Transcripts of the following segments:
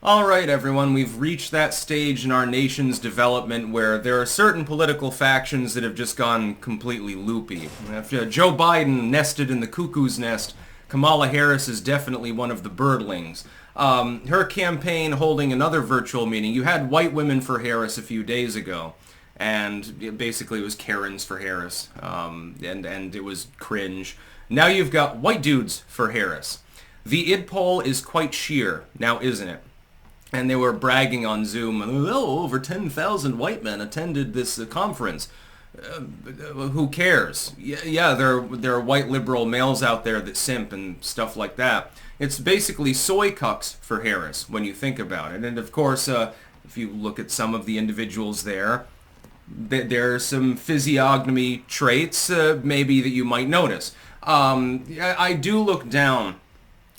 All right, everyone, we've reached that stage in our nation's development where there are certain political factions that have just gone completely loopy. If Joe Biden nested in the cuckoo's nest, Kamala Harris is definitely one of the birdlings. Her campaign holding another virtual meeting, you had white women for Harris a few days ago, and basically it was Karens for Harris, and it was cringe. Now you've got white dudes for Harris. The id poll is quite sheer, now isn't it? And they were bragging on Zoom, oh, over 10,000 white men attended this conference. Who cares? Yeah, there are white liberal males out there that simp and stuff like that. It's basically soy cucks for Harris when you think about it. And of course, if you look at some of the individuals there are some physiognomy traits maybe that you might notice. I do look down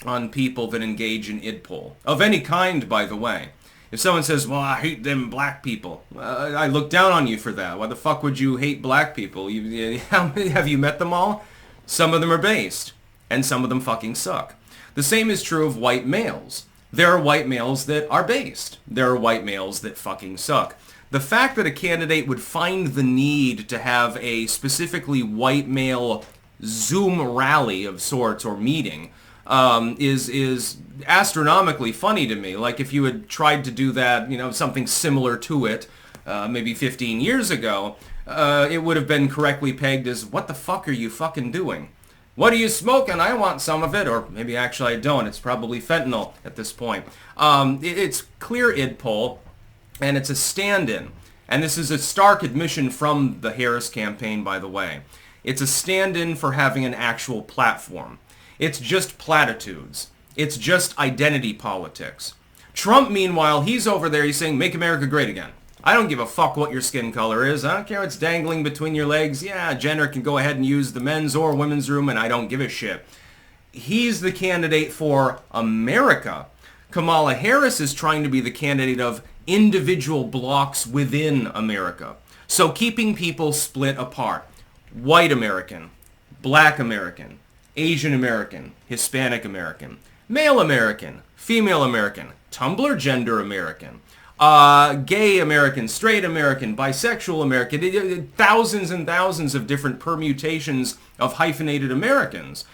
on people that engage in id poll. Of any kind, by the way. If someone says, well, I hate them black people, I look down on you for that. Why the fuck would you hate black people? Have you met them all? Some of them are based, and some of them fucking suck. The same is true of white males. There are white males that are based. There are white males that fucking suck. The fact that a candidate would find the need to have a specifically white male Zoom rally of sorts or meeting is astronomically funny to me. Like if you had tried to do that, something similar to it, maybe 15 years ago, it would have been correctly pegged as, what the fuck are you fucking doing? What are you smoking? I want some of it. Or maybe actually I don't. It's probably fentanyl at this point. It's clear id poll, and it's a stand-in. And this is a stark admission from the Harris campaign, by the way. It's a stand-in for having an actual platform. It's just platitudes. It's just identity politics. Trump, meanwhile, he's over there, he's saying, make America great again. I don't give a fuck what your skin color is. I don't care what's dangling between your legs. Yeah, gender can go ahead and use the men's or women's room, and I don't give a shit. He's the candidate for America. Kamala Harris is trying to be the candidate of individual blocks within America. So keeping people split apart. White American, black American, Asian American, Hispanic American, male American, female American, Tumblr gender American, gay American, straight American, bisexual American, thousands and thousands of different permutations of hyphenated Americans,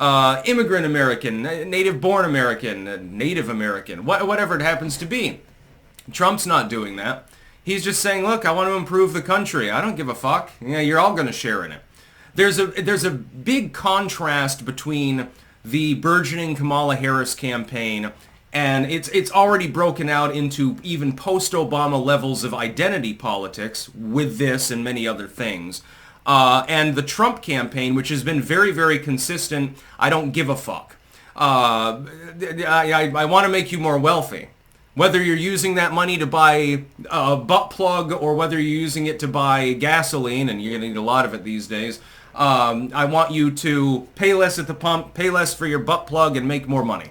immigrant American, native-born American, Native American, whatever it happens to be. Trump's not doing that. He's just saying, look, I want to improve the country. I don't give a fuck. Yeah, you're all going to share in it. There's a big contrast between the burgeoning Kamala Harris campaign, and it's already broken out into even post-Obama levels of identity politics with this and many other things. And the Trump campaign, which has been very, very consistent, I don't give a fuck. I want to make you more wealthy. Whether you're using that money to buy a butt plug or whether you're using it to buy gasoline, and you're going to need a lot of it these days, I want you to pay less at the pump, pay less for your butt plug, and make more money.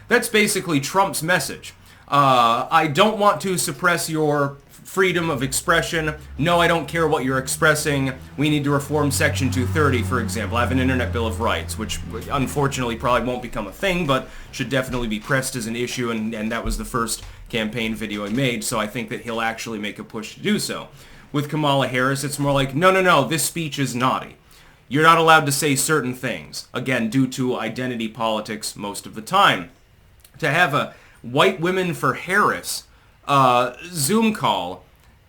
That's basically Trump's message. I don't want to suppress your freedom of expression. No, I don't care what you're expressing. We need to reform Section 230, for example. I have an Internet Bill of Rights, which unfortunately probably won't become a thing, but should definitely be pressed as an issue, and that was the first campaign video I made, so I think that he'll actually make a push to do so. With Kamala Harris, it's more like, no, this speech is naughty. You're not allowed to say certain things, again, due to identity politics most of the time. To have a white women for Harris Zoom call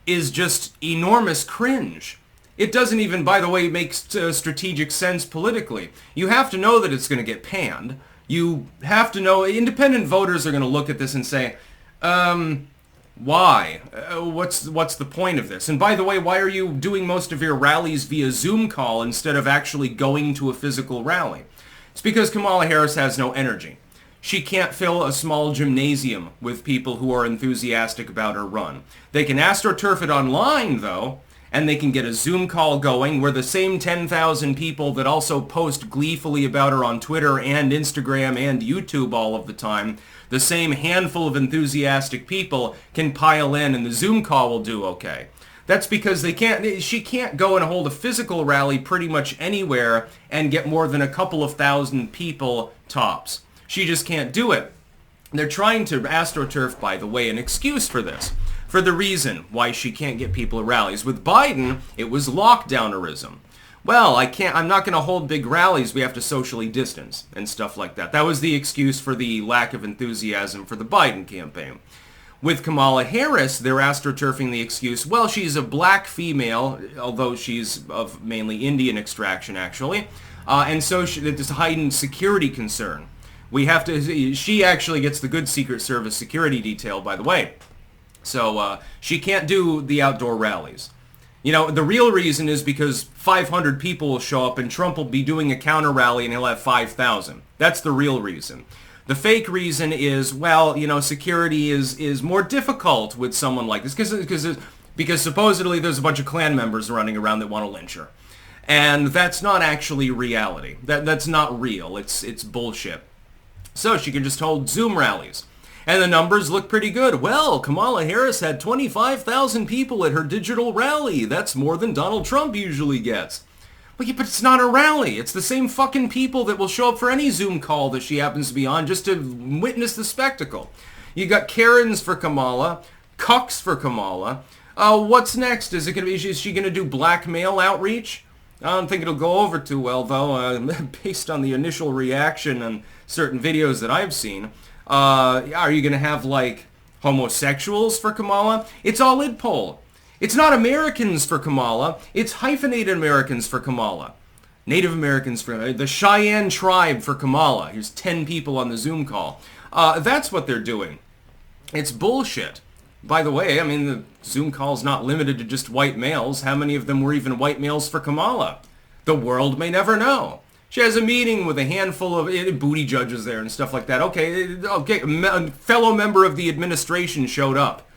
is just enormous cringe. It doesn't even, by the way, make strategic sense politically. You have to know that it's going to get panned. You have to know, independent voters are going to look at this and say, why? What's the point of this? And by the way, why are you doing most of your rallies via Zoom call instead of actually going to a physical rally? It's because Kamala Harris has no energy. She can't fill a small gymnasium with people who are enthusiastic about her run. They can astroturf it online, though, and they can get a Zoom call going where the same 10,000 people that also post gleefully about her on Twitter and Instagram and YouTube all of the time, the same handful of enthusiastic people can pile in and the Zoom call will do okay. That's because she can't go and hold a physical rally pretty much anywhere and get more than a couple of thousand people tops. She just can't do it. They're trying to astroturf, by the way, an excuse for this, for the reason why she can't get people to rallies. With Biden, it was lockdownerism. Well, I'm not going to hold big rallies. We have to socially distance and stuff like that. That was the excuse for the lack of enthusiasm for the Biden campaign. With Kamala Harris, they're astroturfing the excuse, well, she's a black female, although she's of mainly Indian extraction, actually, and so there's a heightened security concern. She actually gets the good Secret Service security detail, by the way, so she can't do the outdoor rallies. You know, the real reason is because 500 people will show up and Trump will be doing a counter rally and he'll have 5,000. That's the real reason. The fake reason is, well, you know, security is more difficult with someone like this because supposedly there's a bunch of Klan members running around that want to lynch her. And that's not actually reality. That's not real. It's bullshit. So she can just hold Zoom rallies. And the numbers look pretty good. Well, Kamala Harris had 25,000 people at her digital rally. That's more than Donald Trump usually gets. Well, yeah, but it's not a rally. It's the same fucking people that will show up for any Zoom call that she happens to be on just to witness the spectacle. You got Karens for Kamala, Cucks for Kamala. What's next? Is she going to do blackmail outreach? I don't think it'll go over too well, though, based on the initial reaction on certain videos that I've seen. Are you going to have, like, homosexuals for Kamala? It's all id poll. It's not Americans for Kamala. It's hyphenated Americans for Kamala. Native Americans for the Cheyenne tribe for Kamala. Here's 10 people on the Zoom call. That's what they're doing. It's bullshit. By the way, I mean, the Zoom call's not limited to just white males. How many of them were even white males for Kamala? The world may never know. She has a meeting with a handful of booty judges there and stuff like that. Okay, a fellow member of the administration showed up.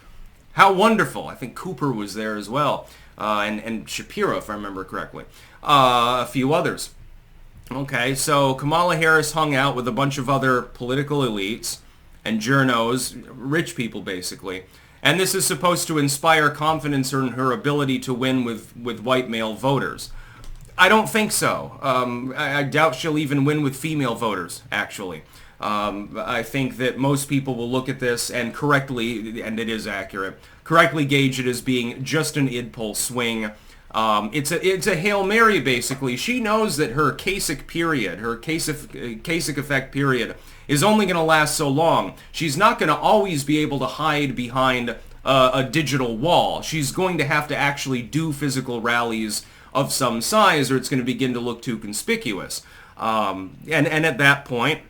How wonderful. I think Cooper was there as well. And Shapiro, if I remember correctly. A few others. Okay, so Kamala Harris hung out with a bunch of other political elites and journos, rich people basically. And this is supposed to inspire confidence in her ability to win with white male voters. I don't think so. I doubt she'll even win with female voters, actually. I think that most people will look at this and correctly, and it is accurate, correctly gauge it as being just an id poll swing. It's a Hail Mary, basically. She knows that her Kasich period, her Kasich effect period, is only going to last so long. She's not going to always be able to hide behind a digital wall. She's going to have to actually do physical rallies of some size, or it's going to begin to look too conspicuous. And at that point,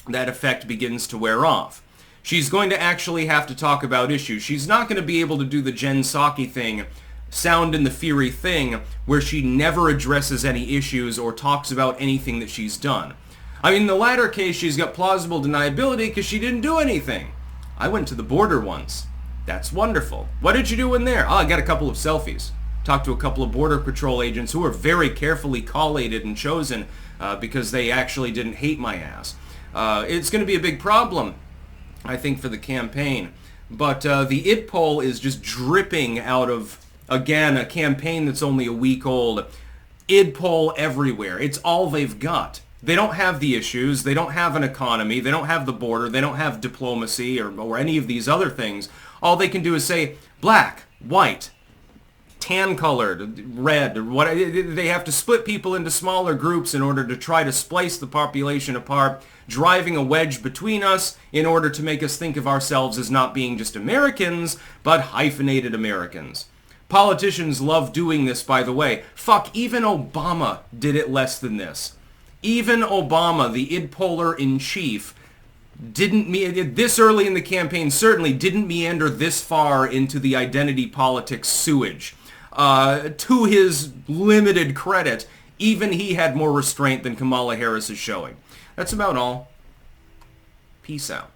that effect begins to wear off. She's going to actually have to talk about issues. She's not going to be able to do the Jen Psaki thing, sound in the fury thing, where she never addresses any issues or talks about anything that she's done. I mean, in the latter case, she's got plausible deniability because she didn't do anything. I went to the border once. That's wonderful. What did you do in there? Oh, I got a couple of selfies. Talked to a couple of Border Patrol agents who were very carefully collated and chosen because they actually didn't hate my ass. It's going to be a big problem, I think, for the campaign. But the id poll is just dripping out of, again, a campaign that's only a week old. Id poll everywhere. It's all they've got. They don't have the issues. They don't have an economy. They don't have the border. They don't have diplomacy or any of these other things. All they can do is say black, white, tan-colored, red, or what. They have to split people into smaller groups in order to try to splice the population apart, driving a wedge between us in order to make us think of ourselves as not being just Americans, but hyphenated Americans. Politicians love doing this, by the way. Fuck, even Obama did it less than this. Even Obama, the id-poller-in-chief, this early in the campaign certainly didn't meander this far into the identity politics sewage. To his limited credit, even he had more restraint than Kamala Harris is showing. That's about all. Peace out.